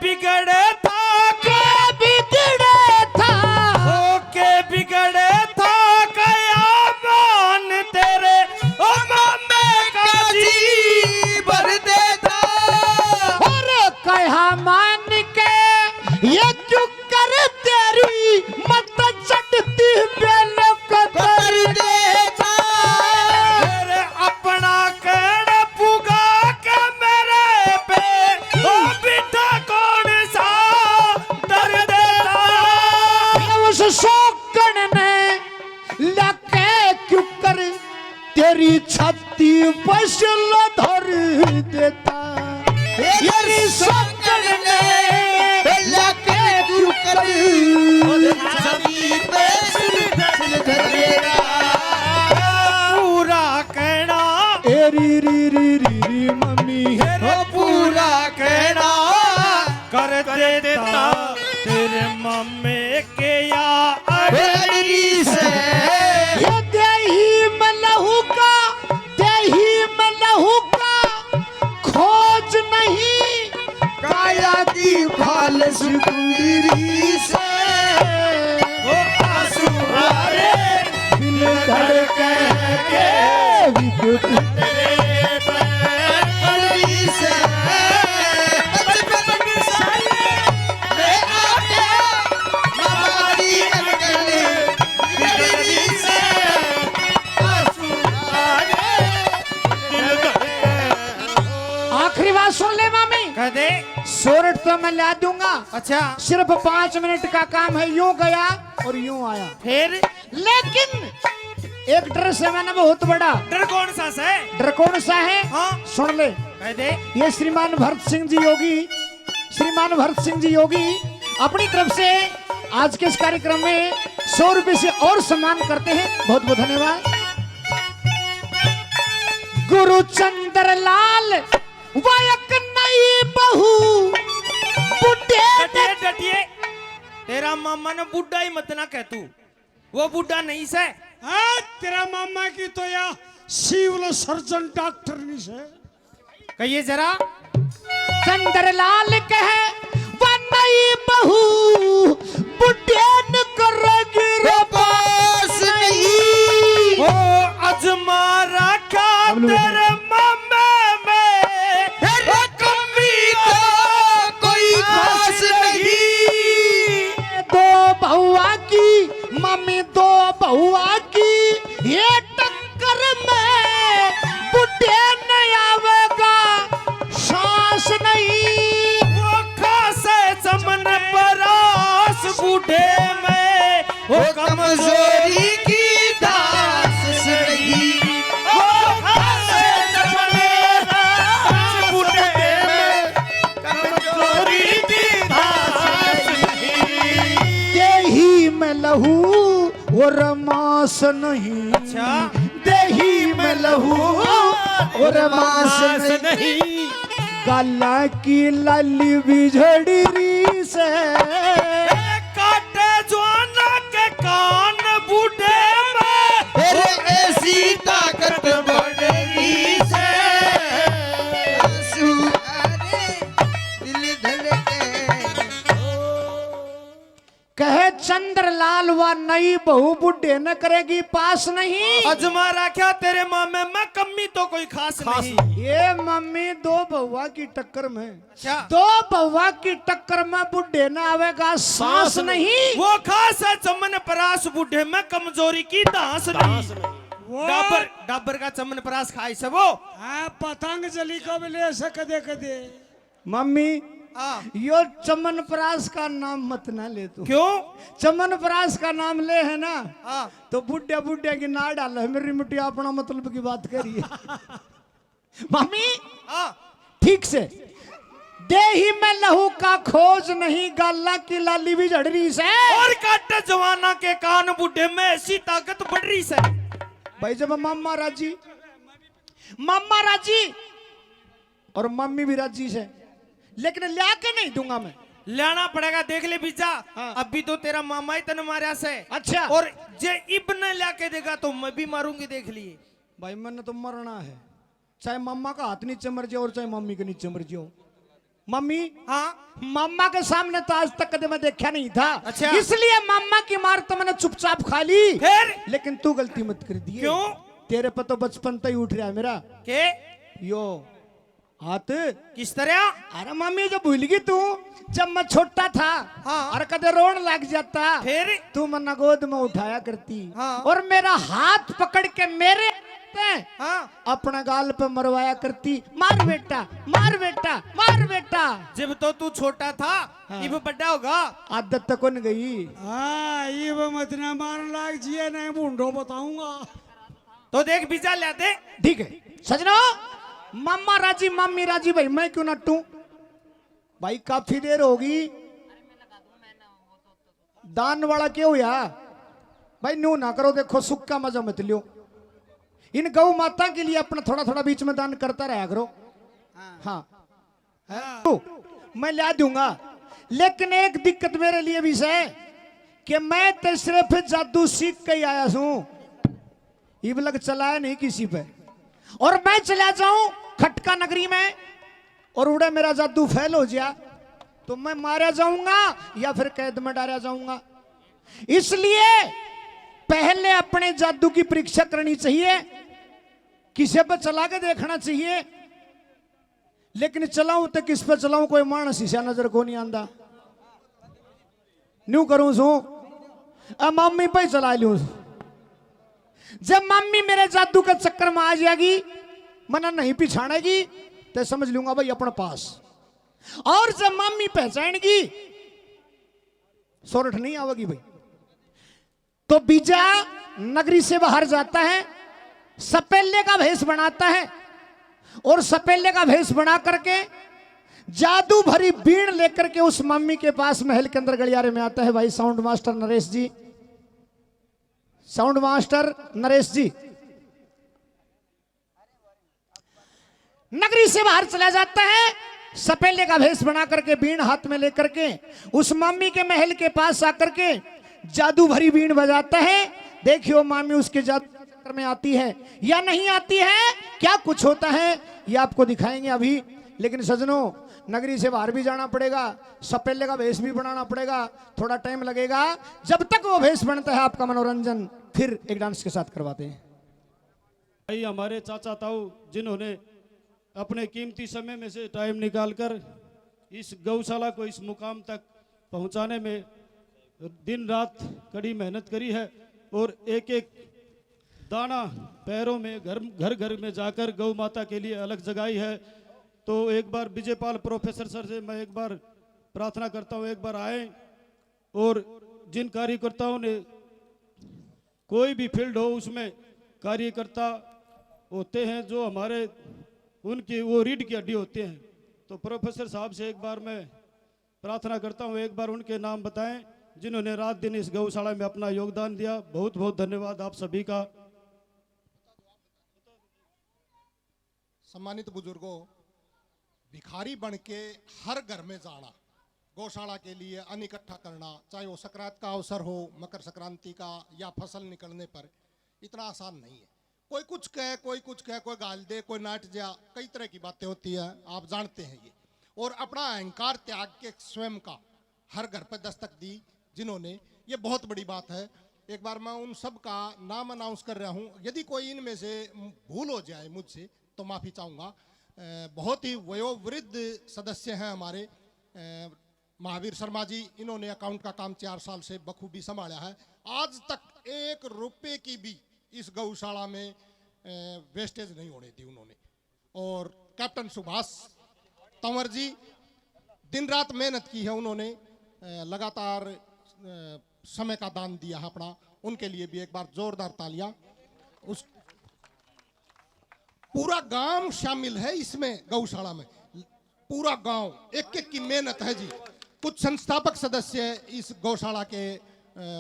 बिगड़े था, के बिगड़े था, ओ के बिगड़े था, कया मान तेरे ओ मामे का जी भर देता। और कहा मान के ये क्यों कर तेरी मत चढ़ती बेल को कर देता। तेरे अपना कहने पुगा के मेरे पे ओ बिठा कौन सा डर देता। उस शौकन ने लके क्यों कर तेरी छाती बसल धर देता। तेरी शौकन ने लके क्यों कर छवि पे सिर धरेगा। पूरा कहना एरी री री री री मम्मी तेरे पूरा कहना कर देता। तेरे मम्मी के या तेरी से ये देही में लहू का खोज नहीं। काया की खालस कुंदरी से वो आंसू हारे दिल धड़के के विद्युत तेरी से बचपन की साले मैं आके हमारी अनकले तेरी से आंसू आए दिल धड़के। आखिरी बात सुन ले मामी। कह दे। सोरठ तो मैं ला दूंगा, अच्छा सिर्फ 5 मिनट का काम है। यूं गया और यूं आया। फिर लेकिन एक डर से मैंने बहुत बड़ा डर कौन सा है? डर कौन सा है? हाँ सुन ले। कह दे। ये श्रीमान भरत सिंह जी योगी अपनी तरफ से आज के इस कार्यक्रम में 100 रुपए से और सम्मान करते हैं। बहुत बहुत धन्यवाद। गुरुचंद्र लाल वायक नई बहू बुढ़े डटिए डटिए। तेरा मामा ने बुढ़ा ही मत ना कह तू, वो बुढ़ा नहीं से। तेरा मामा की तो या सिविल सर्जन डॉक्टर नहीं से। कहिए जरा। चंद्रलाल कहे वह नई बहू बुढ़े न करेगी रे पास नहीं। ओ अजमा रखा तेरे मामे में कमी तो कोई खास नहीं। दो बहुआ की मम्मी, दो बहुआ की ये टक्कर में बुढ़े नहीं आवेगा सांस नहीं। वो खासे चमन परास बूढ़े में वो कमजोरी की दास नहीं। वो खासे चमन परास बूढ़े में कमजोरी की दास नहीं। देही में लहू और मांस नहीं। अच्छा। देही में लहू और मांस नहीं। नहीं। गला की लाली बिझड़ी से काटे जवाना के कान बूढ़े में तेरे ऐसी ताकत बढ़ी से आंसू आए दिल धड़के। कहे चंद्रलाल व नई बहू बुढ़े न करेगी पास नहीं। अजमा रखा तेरे मामे में कमी तो कोई खास नहीं। ये मम्मी दो बहुआ की टक्कर में, अच्छा। दो बहुआ की टक्कर में बुढ़े न आवेगा सांस नहीं। वो खास है चमन परास बूढ़े में कमजोरी की दास नहीं। डाबर डाबर का चमन परास खाई से वो। पतंजलि को भी ले से कदे कदे। मम्मी हाँ। यो चमन परास का नाम मत ना ले तू। क्यों? चमन परास का नाम ले है ना हाँ। तो बुढ़े बुढ़े की ना डाल है। मेरी मिट्टी अपना मतलब की बात करिए। मम्मी हाँ। ठीक से देही में लहू का खोज नहीं। गाला की लाली भी झड़ रही से और काटे जवाना के कान बूढ़े में ऐसी ताकत बढ़ रही से। भाई जब मामा राजी और मम्मी भी राजी से, लेकिन लिया के नहीं दूंगा मैं। लाना पड़ेगा। देख ले बीजा। हाँ। अभी तो तेरा मामा ही तन मारा से। अच्छा। और जे इब्न ला के देगा तो मैं भी मारूंगी। देख लिए भाई मैंने तो मरना है, चाहे मामा का हाथ नीचे मर जाए और चाहे मम्मी के नीचे मर जाओ। मम्मी हाँ मामा के सामने तो आज तक कदे मैं देखा नहीं था। अच्छा। इसलिए मामा की मार तो मैंने चुपचाप खा ली। फिर लेकिन तू गलती मत कर दी। क्यों? तेरे पर तो बचपन तो ही उठ रहा है मेरा के यो हाथ। किस तरह? अरे मम्मी जो भूल गई तू, जब मैं छोटा था हाँ। और कदे रोन लग जाता फिर तू मन्ना गोद में उठाया करती हाँ। और मेरा हाथ पकड़ के मेरे हाँ अपना गाल पे मरवाया करती, मार बेटा मार बेटा मार बेटा। जब तो तू छोटा था हाँ। इब बड़ा होगा। आदत तक कौन गई। हाँ ये वो मत ना मारने लायक जिए नहीं बूढ़ो बताऊंगा। तो देख बीजा ले दे। ठीक है सजना, मम्मा राजी मम्मी राजी, भाई मैं क्यों नट्टू। भाई काफी देर होगी, दान वाला क्यों हुआ भाई। न्यू ना करो, देखो सुख का मजा मत लियो। इन गौ माता के लिए अपना थोड़ा थोड़ा बीच में दान करता रहा करो। हाँ, तो मैं ला दूंगा, लेकिन एक दिक्कत मेरे लिए भी है कि मैं तो सिर्फ जादू सीख के ही आया हूं, इब लग चलाया नहीं किसी पे। और मैं चला जाऊं खटका नगरी में और उड़े मेरा जादू फैल हो जाए तो मैं मारा जाऊंगा या फिर कैद में डाला जाऊंगा। इसलिए पहले अपने जादू की परीक्षा करनी चाहिए, किसी पे चला के देखना चाहिए। लेकिन चलाऊं तो किस पे चलाऊं, कोई मानस शीशा नजर को नहीं आंदा। न्यू करूं सू अब मम्मी पे चला लूं। जब मम्मी मेरे जादू के चक्कर में आ जाएगी, मना नहीं पिछाड़ेगी, तो समझ लूंगा भाई अपने पास। और जब मम्मी पहचानेगी, सोरठ नहीं आवेगी भाई। तो बीजा नगरी से बाहर जाता है, सपेले का भेष बनाता है और सपेले का भेष बना करके जादू भरी बीड़ लेकर के उस मम्मी के पास महल के अंदर गलियारे में आता है। भाई साउंड मास्टर नरेश जी, साउंड मास्टर नरेश जी, नगरी से बाहर चला जाता है, सपेले का भेष बना करके बीण हाथ में लेकर के उस मम्मी के महल के पास आकर के जादू भरी बीण बजाता है। देखियो मामी उसके जादू चक्कर में आती है या नहीं आती है, क्या कुछ होता है ये आपको दिखाएंगे अभी। लेकिन सजनों, नगरी से बाहर भी जाना पड़ेगा, सपेले का भेष भी बनाना पड़ेगा, थोड़ा टाइम लगेगा। जब तक वो भेष बनता है आपका मनोरंजन फिर एक डांस के साथ करवाते हैं। भाई हमारे चाचा ताऊ जिन्होंने अपने कीमती समय में से टाइम निकालकर इस गौशाला को इस मुकाम तक पहुंचाने में दिन रात कड़ी मेहनत करी है और एक एक दाना पैरों में घर घर में जाकर गौ माता के लिए अलग जगाई है। तो एक बार विजयपाल प्रोफेसर सर से मैं एक बार प्रार्थना करता हूं, एक बार आए और जिन कार्यकर्ताओं ने कोई भी फील्ड हो उसमें कार्यकर्ता होते हैं जो हमारे उनकी वो रीढ़ की हड्डी होते हैं। तो प्रोफेसर साहब से एक बार मैं प्रार्थना करता हूं, एक बार उनके नाम बताएं जिन्होंने रात दिन इस गौशाला में अपना योगदान दिया। बहुत बहुत धन्यवाद आप सभी का। सम्मानित बुजुर्गों, भिखारी बन के हर घर में जाना, गौशाला के लिए अन्न इकट्ठा करना, चाहे वो संक्रांति का अवसर हो, मकर संक्रांति का या फसल निकलने पर, इतना आसान नहीं है। कोई कुछ कहे, कोई कुछ कहे, कोई गाल दे, कोई नाट जा, कई तरह की बातें होती है, आप जानते हैं ये। और अपना अहंकार त्याग के स्वयं का हर घर पर दस्तक दी जिन्होंने, ये बहुत बड़ी बात है। एक बार मैं उन सब का नाम अनाउंस कर रहा हूँ, यदि कोई इनमें से भूल हो जाए मुझसे तो माफ़ी चाहूँगा। बहुत ही वयोवृद्ध सदस्य हैं हमारे महावीर शर्मा जी, इन्होंने अकाउंट का काम 4 साल से बखूबी संभाला है। आज तक 1 रुपये की भी इस गौशाला में वेस्टेज नहीं होने दी उन्होंने। और कैप्टन सुभाष तंवर जी, दिन रात मेहनत की है उन्होंने, लगातार समय का दान दिया है अपना, उनके लिए भी एक बार जोरदार तालियां। उस पूरा गांव शामिल है इसमें, गौशाला में पूरा गांव, एक एक की मेहनत है जी। कुछ संस्थापक सदस्य इस गौशाला के,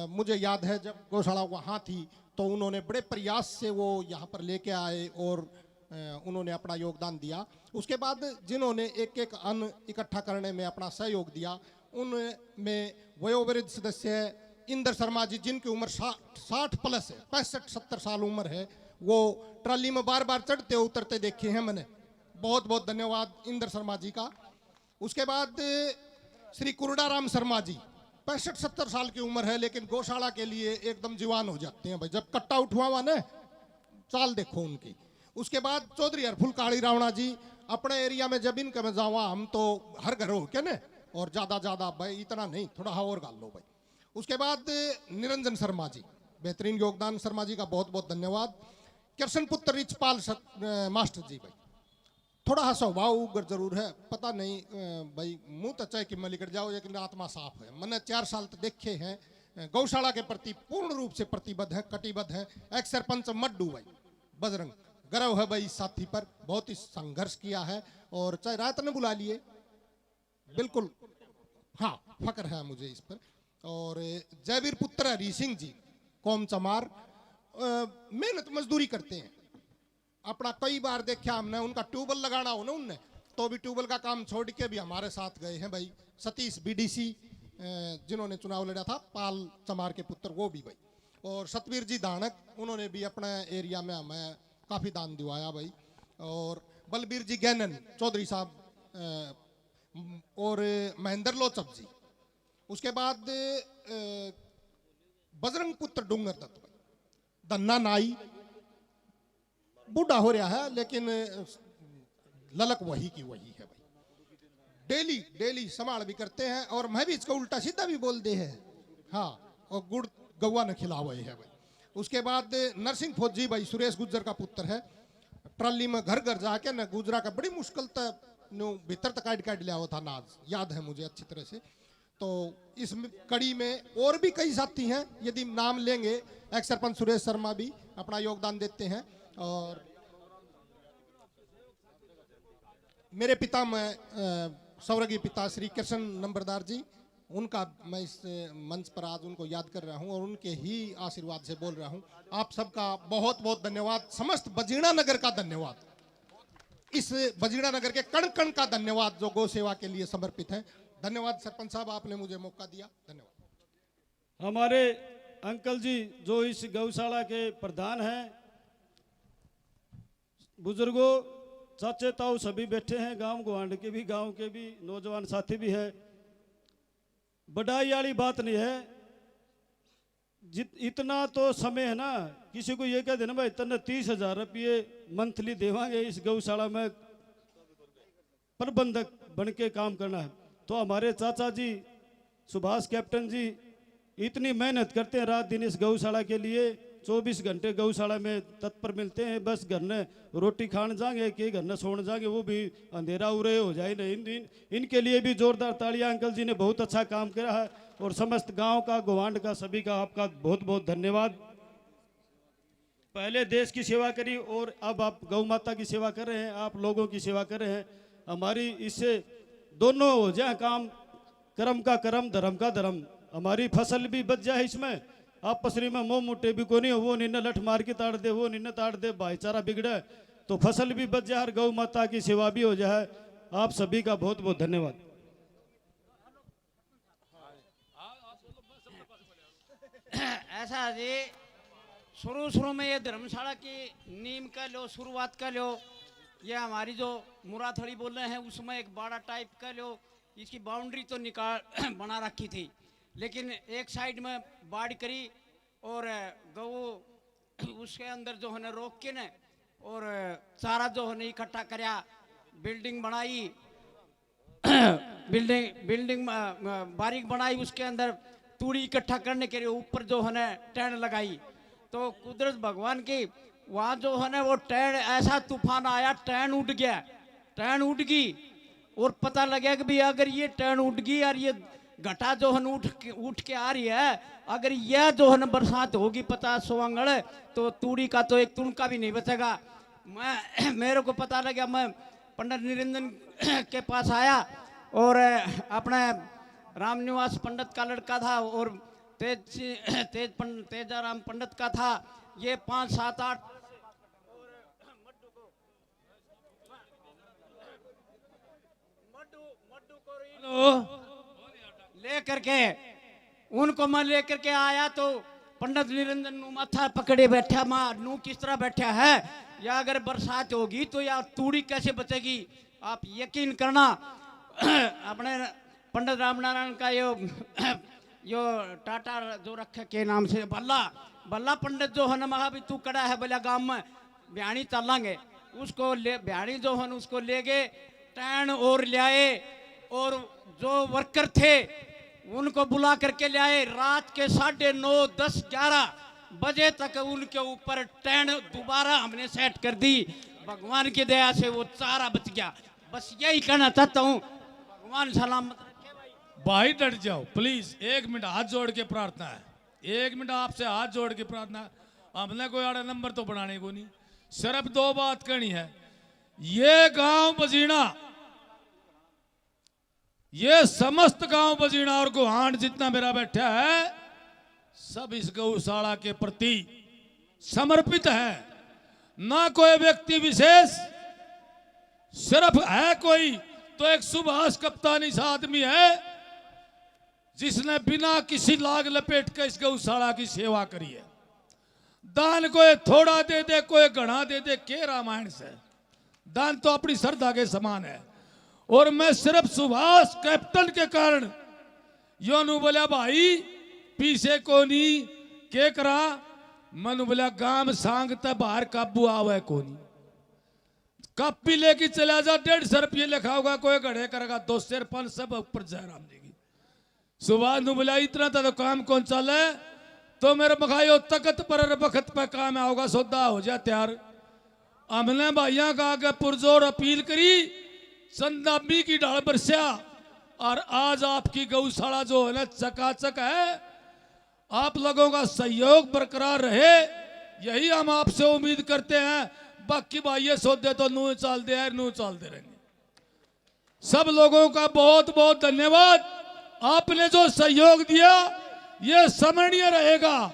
मुझे याद है जब गौशाला वहाँ थी तो उन्होंने बड़े प्रयास से वो यहाँ पर लेके आए और उन्होंने अपना योगदान दिया। उसके बाद जिन्होंने एक एक अन्न इकट्ठा करने में अपना सहयोग दिया, उनमें वयोवृद्ध सदस्य इंद्र शर्मा जी, जिनकी उम्र 60 प्लस है, 65-70 साल उम्र है। वो ट्राली में बार बार चढ़ते उतरते देखे हैं मैंने। बहुत बहुत धन्यवाद इंद्र शर्मा जी का। उसके बाद श्री कुरडाराम शर्मा जी, 65-70 साल की उम्र है, लेकिन गौशाला के लिए एकदम जवान हो जाते हैं भाई, जब कट्टा उठवा हुआ ना, चाल देखो उनकी। उसके बाद चौधरी हरफुल काली रावणा जी, अपने एरिया में जब इनके में जावा हम तो हर घर हो क्या ना, और ज्यादा भाई इतना नहीं, थोड़ा और गाल लो भाई। उसके बाद निरंजन शर्मा जी, बेहतरीन योगदान शर्मा जी का बहुत बहुत धन्यवाद। कृष्ण पुत्र रिचपाल मास्टर जी भाई, थोड़ा सा स्वभाव उग्र जरूर है, पता नहीं भाई, मुंह तो चाहे कि मैं लिखट जाओ, लेकिन आत्मा साफ है। मैंने 4 साल तक देखे हैं, गौशाला के प्रति पूर्ण रूप से प्रतिबद्ध है, कटिबद्ध है। एक सरपंच मड्डू भाई बजरंग, गर्व है भाई इस साथी पर, बहुत ही संघर्ष किया है, और चाहे रात ने बुला लिए, बिल्कुल हाँ फक्र है मुझे इस पर। और जयवीर पुत्र हरी सिंह जी, कौम चमार, मेहनत मजदूरी करते हैं अपना। कई बार देखा हमने, उनका ट्यूबवेल लगाना हो ना उनने, तो भी ट्यूबवेल का काम छोड़ के भी हमारे साथ गए हैं भाई। सतीश बीडीसी जिन्होंने चुनाव लड़ा था, पाल चमार के पुत्र, वो भी भाई। और सतवीर जी दानक, उन्होंने भी अपने एरिया में हमें काफ़ी दान दिवाया भाई। और बलबीर जी गैनन चौधरी साहब, और महेंद्र लोचप जी। उसके बाद बजरंग पुत्र डूंगर दत्त भाई, दन्ना नाई, बूढ़ा हो रहा है लेकिन ललक वही की वही है भाई। डेली संभाल भी करते हैं, और मैं भी इसको उल्टा सीधा भी बोल दे है, हाँ, और गुड़ गौवा ने खिला हुआ है भाई। उसके बाद नरसिंह फौजी भाई, सुरेश गुज्जर का पुत्र है, ट्रॉली में घर घर जाके न गुजरा का बड़ी मुश्किल तक भीतर तक काट लिया हुआ था नाज, याद है मुझे अच्छी तरह से। तो इस कड़ी में और भी कई साथी हैं, यदि नाम लेंगे, एक सरपंच सुरेश शर्मा भी अपना योगदान देते हैं। और मेरे पिता में स्वर्गीय पिता श्री कृष्ण नंबरदार जी, उनका मैं इस मंच पर आज उनको याद कर रहा हूं, और उनके ही आशीर्वाद से बोल रहा हूं। आप सबका बहुत बहुत धन्यवाद, समस्त बजीणा नगर का धन्यवाद, इस बजीणा नगर के कण कण का धन्यवाद जो गौ सेवा के लिए समर्पित है। धन्यवाद सरपंच साहब, आपने मुझे मौका दिया, धन्यवाद। हमारे अंकल जी जो इस गौशाला के प्रधान हैं, बुजुर्गों, चाचे ताऊ सभी बैठे हैं, गांव गुआंढ के भी, गांव के भी नौजवान साथी भी है। बड़ाई वाली बात नहीं है, इतना तो समय है ना, किसी को ये कह देना भाई तन्ने 30,000 रुपये मंथली देवांगे इस गौशाला में प्रबंधक बन के काम करना है। तो हमारे चाचा जी सुभाष कैप्टन जी इतनी मेहनत करते हैं रात दिन इस गौशाला के लिए, 24 घंटे गौशाला में तत्पर मिलते हैं। बस घर ने रोटी खान जाएंगे कि घर ने सोने जाएंगे, वो भी अंधेरा उरे हो जाए नहीं। इनके लिए भी जोरदार तालियां। अंकल जी ने बहुत अच्छा काम किया है, और समस्त गांव का, गुवांढ का, सभी का आपका बहुत बहुत धन्यवाद। पहले देश की सेवा करी, और अब आप गौ माता की सेवा कर रहे हैं, आप लोगों की सेवा कर रहे हैं। हमारी इससे दोनों हो जाए काम, कर्म का कर्म, धर्म का धर्म। हमारी फसल भी बच जाए इसमें, आपस में मोह मुट्ठे भी को नहीं हो, वो निन्न लठ मार के ताड़ दे, वो निन्न ताड़ दे, भाईचारा बिगड़े, तो फसल भी बच जाए और गौ माता की सेवा भी हो जाए। आप सभी का बहुत बहुत धन्यवाद। ऐसा जी, शुरू में ये धर्मशाला की नींव का लो, शुरुआत का लो, ये हमारी जो मुराथड़ी बोल रहे हैं उसमें एक बाड़ा टाइप का लो, इसकी बाउंड्री तो निकाल बना रखी थी, लेकिन एक साइड में बाड़ करी और गऊ उसके अंदर जो है ना रोक के न, और सारा जो है ना इकट्ठा करया, बिल्डिंग बनाई, बिल्डिंग बारीक बनाई, उसके अंदर तूड़ी इकट्ठा करने के लिए ऊपर जो है ना टेंट लगाई। तो कुदरत भगवान की, वहाँ जो है ना वो टेंट, ऐसा तूफान आया, टेंट उठ गया, टेंट उठ गई, और पता लगा कि भी अगर ये टेंट उठ गई और ये घटा जो है उठ के आ रही है, अगर यह जो है ना बरसात होगी 50 अंगड़, तो तूड़ी का तो एक तुणका भी नहीं बचेगा। मेरे को पता लगा, मैं पंडित निरंजन के पास आया, और अपने रामनिवास पंडित का लड़का था, और तेजाराम पंडित का था, ये 5, 7, 8 ले करके उनको मैं लेकर के आया। तो पंडित निरंजन नु माथा पकड़े बैठा, माँ नू किस तरह बैठा है, या अगर बरसात होगी तो या तूड़ी कैसे बचेगी। आप यकीन करना, अपने पंडित रामनारायण का यो टाटा जो रखे के नाम से बल्ला पंडित जो है ना महा भी तू कड़ा है बोला गांव में ब्याणी चलांगे उसको ले ब्याणी जो है उसको ले गए टैन और ले आए और जो वर्कर थे उनको बुला करके ले आए। रात के 9:30, 10, 11 बजे तक उनके ऊपर टैन दोबारा हमने सेट कर दी। भगवान की दया से वो चारा बच गया। बस यही कहना चाहता हूँ, भगवान सलामत रखे भाई डट जाओ प्लीज, 1 मिनट हाथ जोड़ के प्रार्थना है, 1 मिनट आपसे हाथ जोड़ के प्रार्थना। हमने कोई आड़ा नंबर तो बनाने को नहीं, सिर्फ 2 बात करनी है। ये गांव बजीना, ये समस्त गांव बजीना और गुहांड जितना मेरा बैठा है सब इस गौशाला के प्रति समर्पित है। ना कोई व्यक्ति विशेष, सिर्फ है कोई तो एक सुभाष कप्तानी सा आदमी है जिसने बिना किसी लाग लपेट के इस गौशाला की सेवा करी है। दान कोई थोड़ा दे दे, कोई घना दे दे, के रामायण से दान तो अपनी श्रद्धा के समान है। और मैं सिर्फ सुभाष कैप्टन के कारण योनु बोला भाई पीछे को नहीं के करा, मनु बोला गांव सांगता बाहर काबू आवे को नहीं, कापी लेके चला जा, 150 रुपये लिखा होगा, कोई घड़े करेगा 200 5 सब ऊपर जयराम देगी। सुभाष नु बोला इतना तो काम कौन चल है, तो मेरे मखायो तकत पर बखत पे काम आओगा, सौदा हो जा तैयार। हमने भाइयों का आगे पुरजोर अपील करी, चंदाबी की ढाल बरसा और आज आपकी गौशाला जो है ना चकाचक है। आप लोगों का सहयोग बरकरार रहे, यही हम आपसे उम्मीद करते हैं। बाकी भाई सौदे तो नू चाल दे रहेंगे। सब लोगों का बहुत बहुत धन्यवाद। आपने जो सहयोग दिया ये स्मरणीय रहेगा।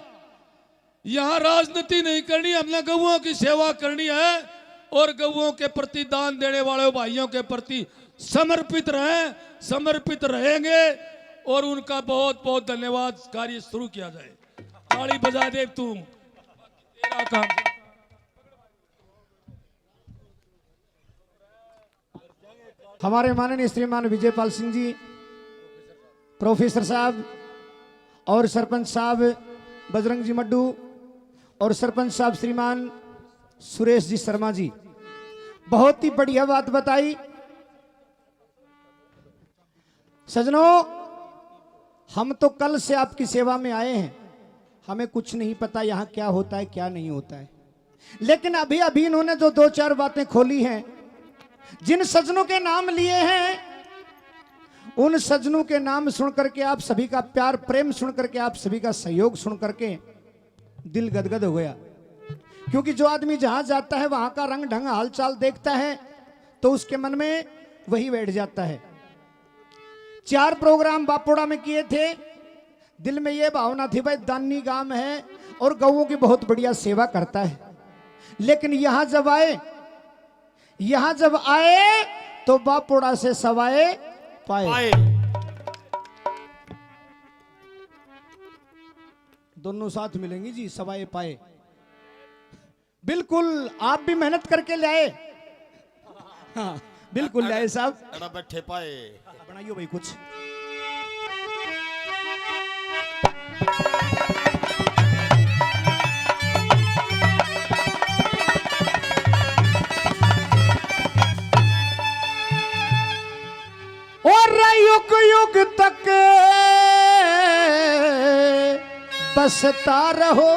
यहाँ राजनीति नहीं करनी, हमने गौओं की सेवा करनी है और गौओं के प्रति दान देने वाले भाइयों के प्रति समर्पित रहेंगे और उनका बहुत बहुत धन्यवाद। कार्य शुरू किया जाए, ताली बजा दे तू, तेरा काम। हमारे माननीय श्रीमान विजयपाल सिंह जी, प्रोफेसर साहब और सरपंच साहब बजरंग जी मड्डू और सरपंच साहब श्रीमान सुरेश जी शर्मा जी, बहुत ही बढ़िया बात बताई। सजनों, हम तो कल से आपकी सेवा में आए हैं, हमें कुछ नहीं पता यहाँ क्या होता है क्या नहीं होता है, लेकिन अभी अभी इन्होंने जो 2-4 बातें खोली हैं, जिन सज्जनों के नाम लिए हैं उन सज्जनों के नाम सुन करके, आप सभी का प्यार प्रेम सुन करके, आप सभी का सहयोग सुन करके दिल गदगद हो गया। क्योंकि जो आदमी जहां जाता है वहां का रंग ढंग हालचाल देखता है तो उसके मन में वही बैठ जाता है। 4 प्रोग्राम बापोड़ा में किए थे, दिल में यह भावना थी भाई दानी गांव है और गौओं की बहुत बढ़िया सेवा करता है, लेकिन यहां जब आए तो बापोड़ा से सवाए पाए। दोनों साथ मिलेंगी जी, सवाए पाए। बिल्कुल आप भी मेहनत करके लाए। हाँ बिल्कुल लाए साहब, बैठे पाए बनाइयो भाई कुछ। और युग युग तक बसता रहो,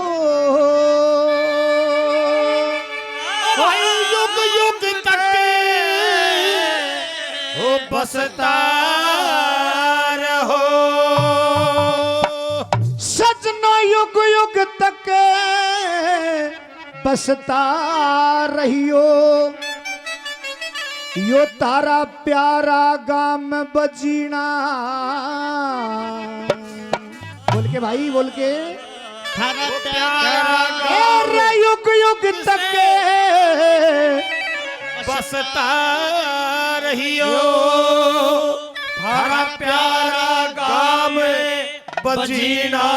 युग युग तक हो बसता रहो। सजना युग युग तक बसता रहियो, यो तारा प्यारा गाम बजीना। बोल के भाई, बोल के। थारा प्यारा युग युग तक बसता रहियो, थारा प्यारा गाम बजीना।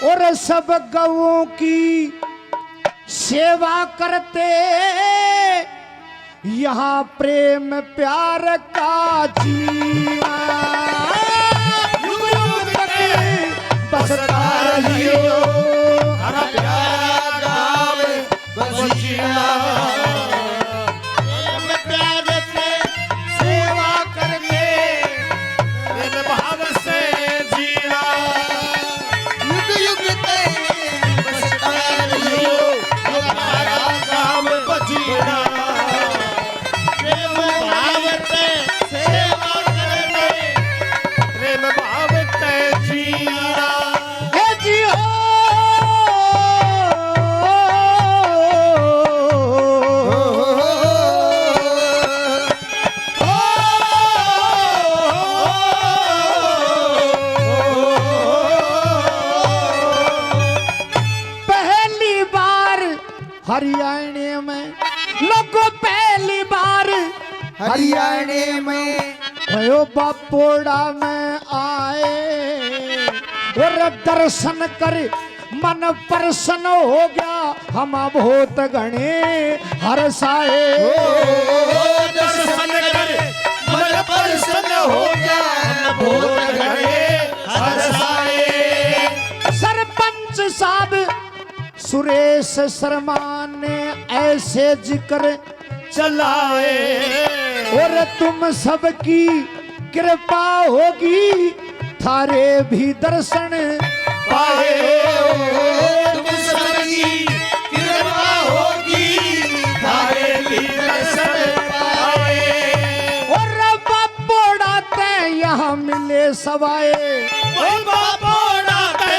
और सब गौओं की सेवा करते यहाँ प्रेम प्यार का जीना युग युग तक बसता रहियो। हरा प्यारा गाँव बजीना प्यार से सेवा करके प्रेम भाव से जीना युग युग तक बसता रहियो। हरा गाँव बजीना प्रेम भाव से सेवा करके प्रेम भाव से जीना। हे जी हो पहली बार हरियाणा में लोगों पहली बार हरियाणा में भयो बापोड़ा में आए और दर्शन कर मन प्रसन्न हो गया हम बहुत घने हर्षाए। दर्शन कर मन प्रसन्न हो गया हम बहुत घने हर्षाए। सरपंच साहब सुरेश शर्मा ने ऐसे जिक्र चलाए और तुम सबकी कृपा होगी थारे भी दर्शन पाए तुम सबकी कृपा होगी तारे भी दर्शन पाए। और बापोड़ा ते यहाँ मिले सवाए वही बापोड़ा ते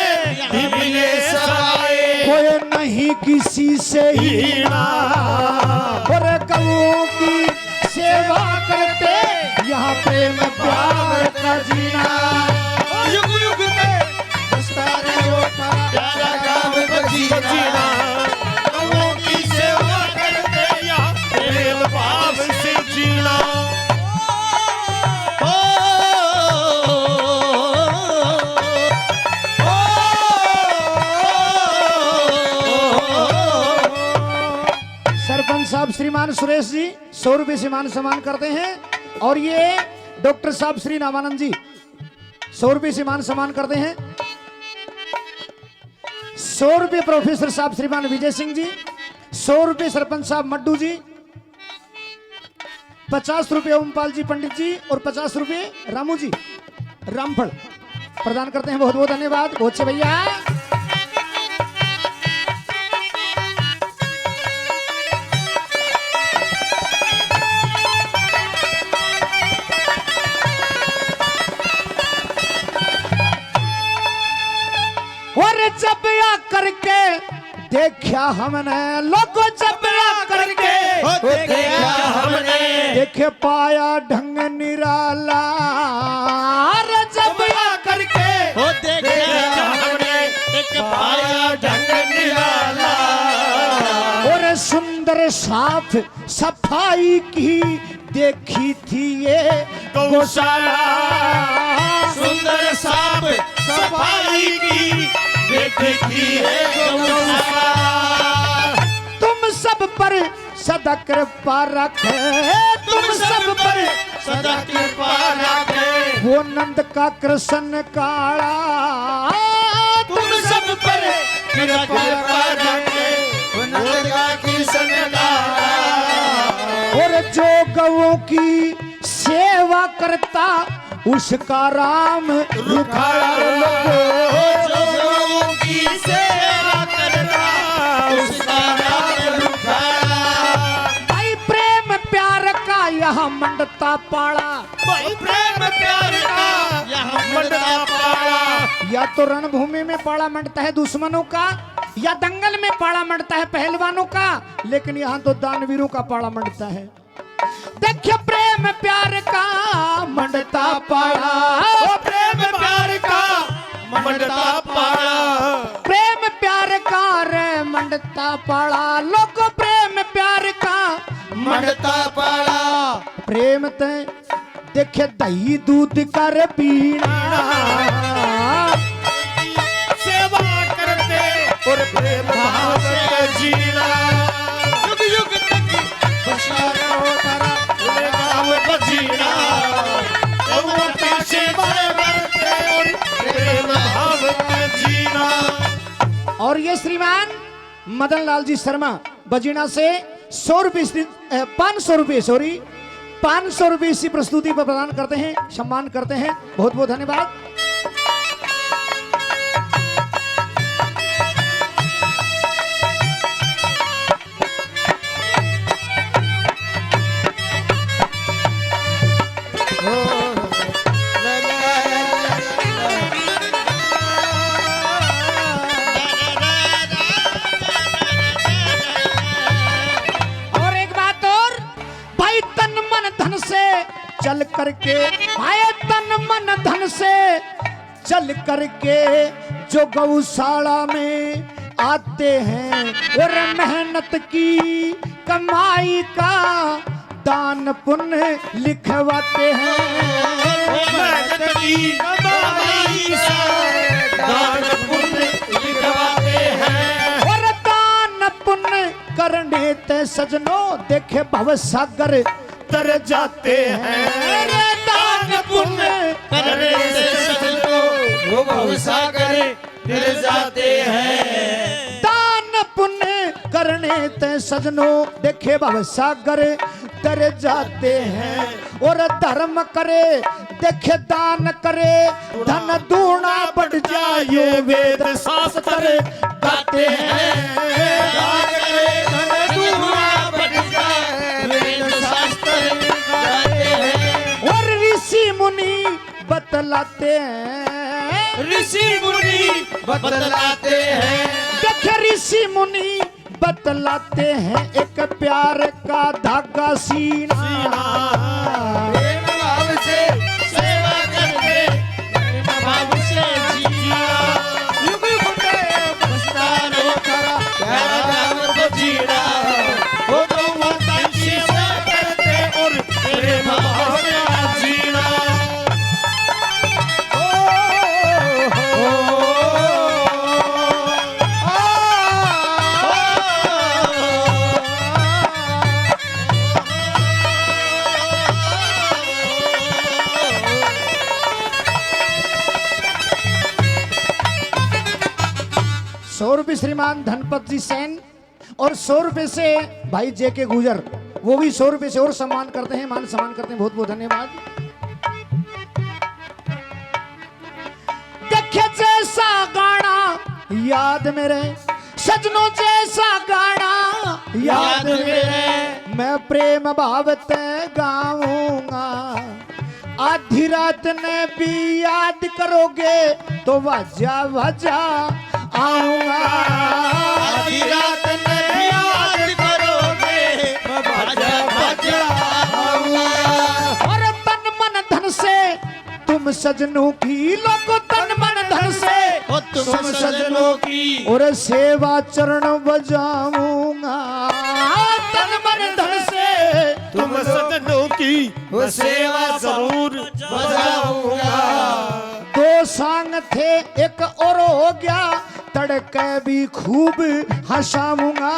मिले सवाए। कोई नहीं किसी से हीना और गौओं की सेवा करते यहाँ प्रेम प्यार का जीना युग युग में बसता रहो प्यारा गाँव बजीना। गौओं की सेवा करते या प्रेम भाव से जीना। सरपंच साहब श्रीमान सुरेश जी 100 रुपये से मान सम्मान करते हैं और ये डॉक्टर साहब श्री नामानंद जी 100 रुपये से मान सम्मान करते हैं। 100 रुपये प्रोफेसर साहब श्रीमान विजय सिंह जी, 100 रुपये सरपंच साहब मड्डू जी, 50 रुपये ओमपाल जी पंडित जी और 50 रुपये रामू जी रामफल प्रदान करते हैं। बहुत बहुत धन्यवाद बहुत से भैया। और जब या करके देखा हमने लोगों जब या करके देखा हमने देखे पाया ढंग निराला अरे जब या करके देखा हमने एक पाया ढंग निराला। और सुंदर साफ सफाई की देखी थी ये गौशाला सुंदर साफ सफाई की देखी है गौशाला। तुम सब पर सदा कृपा रखे तुम सब पर सदा कृपा रखे वो नंद का कृष्ण काला तुम सब पर कृपा रखे नंद का कृष्ण काला। और जो गौओं की सेवा करता उसका राम रुखाड़ा जो गौओं की सेवा करता उसका नाम रुखाड़ा। भाई प्रेम प्यार का यहाँ मंडता पाड़ा भाई प्रेम प्यार का यहाँ मंडता पाड़ा। या तो रणभूमि में पाड़ा मंडता है दुश्मनों का या दंगल में पाड़ा मंडता है पहलवानों का, लेकिन यहाँ तो दानवीरों का पाड़ा मंडता है। देखिए प्रेम प्यार का मंडता पाड़ा प्रेम प्यार का मंडता पाड़ा। प्रेम प्यार का रे मंडता पाड़ा लोगों प्रेम प्यार का मंडता पाड़ा। प्रेम ते देखे दही दूध कर पीना सेवा करते और प्रेम भाव से जीना। युग युग तक बसा रहो और ये श्रीमान मदन लाल जी शर्मा बजीना से 100 रुपये 500 रुपये 500 रुपये इसी प्रस्तुति पर प्रदान करते हैं, सम्मान करते हैं। बहुत बहुत धन्यवाद। चल करके आए तन मन धन से चल करके जो गौशाला में आते हैं और मेहनत की कमाई का दान पुण्य लिखवाते हैं। मेहनत की कमाई से दान पुण्य लिखवाते हैं। और दान पुण्य करने ते सजनों देखे भव सागर तर जाते हैं। दान पुण्य करने से सजनों भव सागर तर जाते हैं। दान पुण्य करने ते सजनों देखे भव सागर तर जाते हैं। और धर्म करे देखे दान करे धन दूना बढ़ जाए वेद शास्त्र गाते हैं। दान करे धन दूना बढ़ जाए वेद शास्त्र गाते हैं। और ऋषि मुनि बतलाते हैं। ऋषि मुनि बतलाते हैं। देखे ऋषि मुनि बतलाते हैं एक प्यार का धागा सीना। प्रेम भाव से सेवा करके प्रेम भाव से जिया। युग फुटे मस्तानो करा प्यारा गाँव बजीड़ा। वो तो माता की सेवा करते और प्रेम भाव से जीना। ₹100 श्रीमान धनपत जी सेन और 100 रुपए से भाई जे के गुजर, वो भी 100 रुपए से और सम्मान करते हैं, मान सम्मान करते हैं। बहुत बहुत धन्यवाद। देखे जैसा गाना याद मेरे सजनों जैसा गाना याद मेरे मैं प्रेम भाव ते गाऊंगा। आधी रात ने भी याद करोगे तो वजह वजह आऊंगा। आधी रात में भी याद करोगे वजह वजह आऊंगा। और तन मन धन से तुम सजनों की लोगो तन मन धन से तुम सजनों की और सेवा चरण बजाऊंगा। तन मन धन से तुम सजनों की वो सेवा जरूर बजाऊंगा। दो सांग थे एक और हो गया तड़के भी खूब हंसाऊंगा।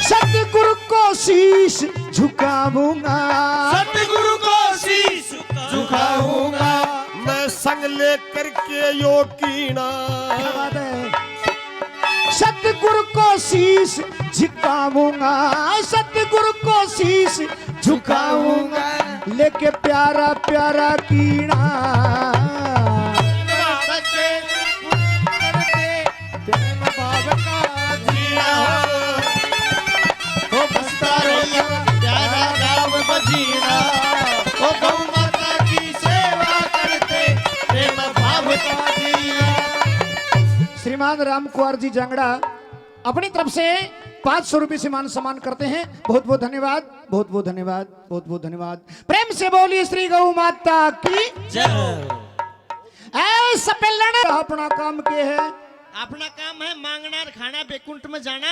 सतगुरु को शीश झुकाऊंगा। सतगुरु को शीश झुकाऊंगा। मैं संग लेकर के योकीना। सतगुरु को शीश झुकाऊंगा। सतगुरु को शीश झुकाऊंगा लेके प्यारा प्यारा कीड़ा। श्रीमान राम कुमार जी जांगड़ा अपनी तरफ से 500 रुपए से मान सम्मान करते हैं। बहुत बहुत धन्यवाद, बहुत बहुत धन्यवाद, बहुत बहुत धन्यवाद। प्रेम से बोलिए श्री गौ माता की जय। सपेलण अपना काम के है, अपना काम है मांगना और खाना बैकुंठ में जाना।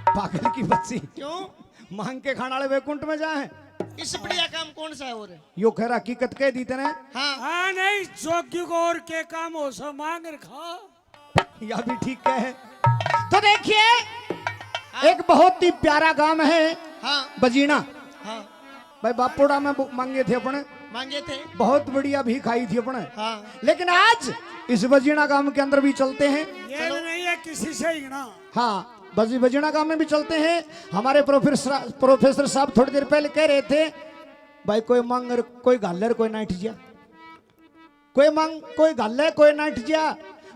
पागल की बच्ची, क्यों मांग के खाना वाले वैकुंठ में जाए? इस बढ़िया काम कौन सा है? और यो खैर हकीकत कह दी तेने। हाँ नहीं जोग्य को और के काम हो सो मांग रखा। या भी ठीक है। तो देखिए एक बहुत ही प्यारा गांव है हाँ बजीना। हाँ भाई बापोड़ा में मांगे थे अपने मांगे थे। बहुत बढ़िया भी खाई थी अपने। हाँ। लेकिन आज इस बजीना गांव के अंदर भी चलते हैं। ये नहीं है किसी से ही ना। हाँ, बजीना गांव में भी चलते हैं। हमारे प्रोफेसर साहब थोड़ी देर पहले कह रहे थे, भाई कोई मांग कोई गालर कोई नाइट जिया, कोई मांग कोई गाले कोई नाइट जिया,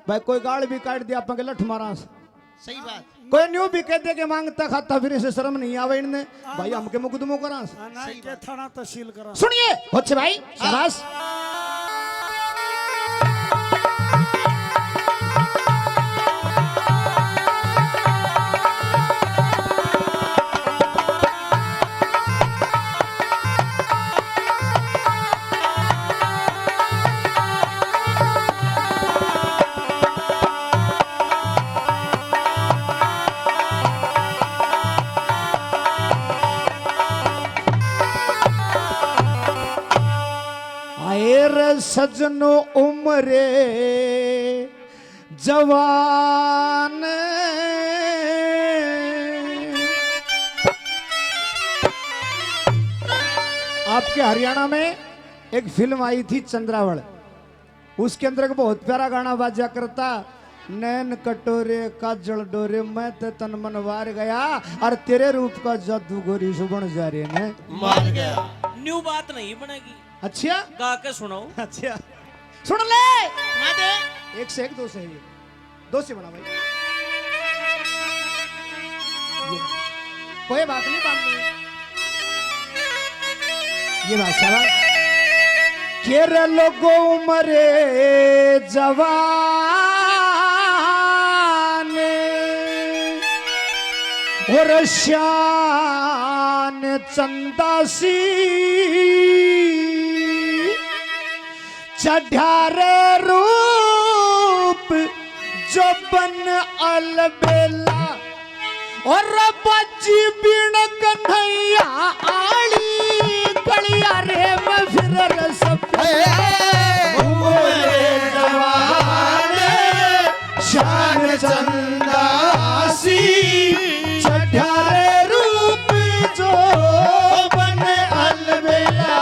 भाई कोई गाल भी काट दिया अपन के लठ मारा। सही बात। कोई न्यू भी कहते कि मांगता खाता फिर इसे शर्म नहीं आवे इनने, भाई हमके मुकदमों करा। नहीं के थाना तहसील करा। सुनिए होच्छे भाई, शाबाश। सजनो उम्रे जवान, आपके हरियाणा में एक फिल्म आई थी चंद्रावल, उसके अंदर एक बहुत प्यारा गाना बाजा करता, नैन कटोरे काजल डोरे मैं ते तन मन वार गया और तेरे रूप का जादू गोरी सुबन जा रहे ने मार गया। न्यू बात नहीं बनेगी। अच्छा गा के सुनाओ। अच्छा सुन ले। सुना दे। एक से एक, दो से एक, दो से बना भाई, कोई बात नहीं बात नहीं। ये बात शाबाश। केरल लोगों मरे जवान और शान चंदासी चढ़ारे रूप जो बन अलबेला और बजी बिन कन्हैया आली गलिया रे मैं फिर रस शान चंदासी चढ़ारे रूप जो बन अलबेला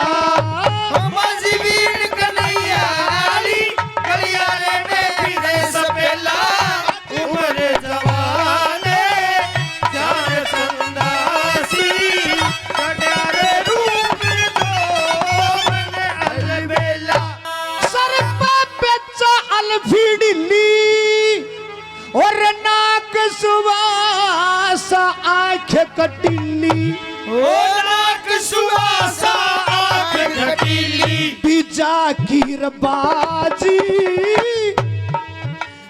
और नाक सुवासा आंख कटीली, ओ नाक सुवासा आंख कटीली, बीजा की रबाजी,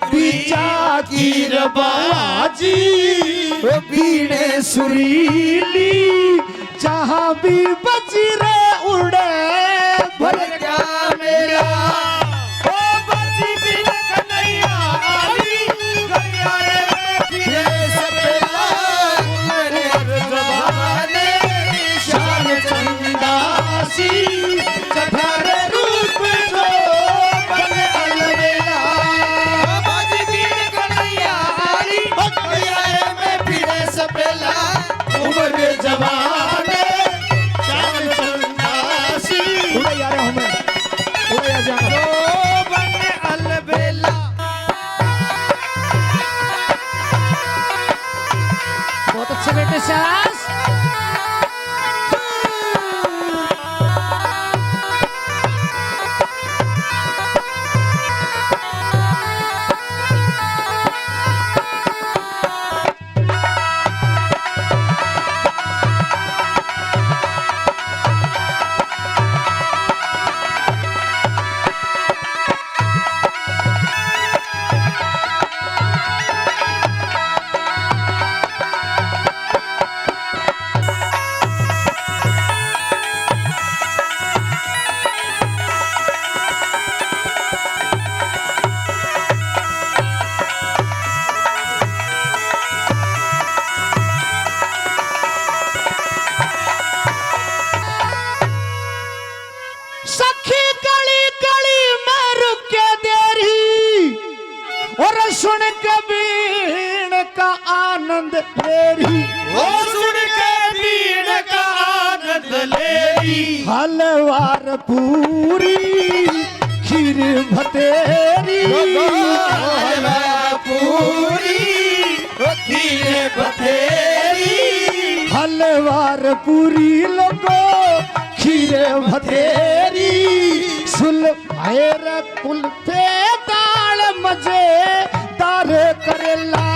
बीजा की रबाजी बीड़े सुरीली, जहां भी बजरे उड़े भरका मेरा चढ़ारे रूप जो बन अलबेला उम्र जवान शान चंदासी उड़े यार हमें उड़े या जाना बन अलबेला। बहुत अच्छे बेटे शाबाश। और सुन के बीण का आनंद लेरी, ओ सुन के बीण का आनंद लेरी। हलवार पूरी खीर भतेरी हलवार पूरी लोगो खीर भतेरी सुल भैर कुल पे दाल मजे दार करेला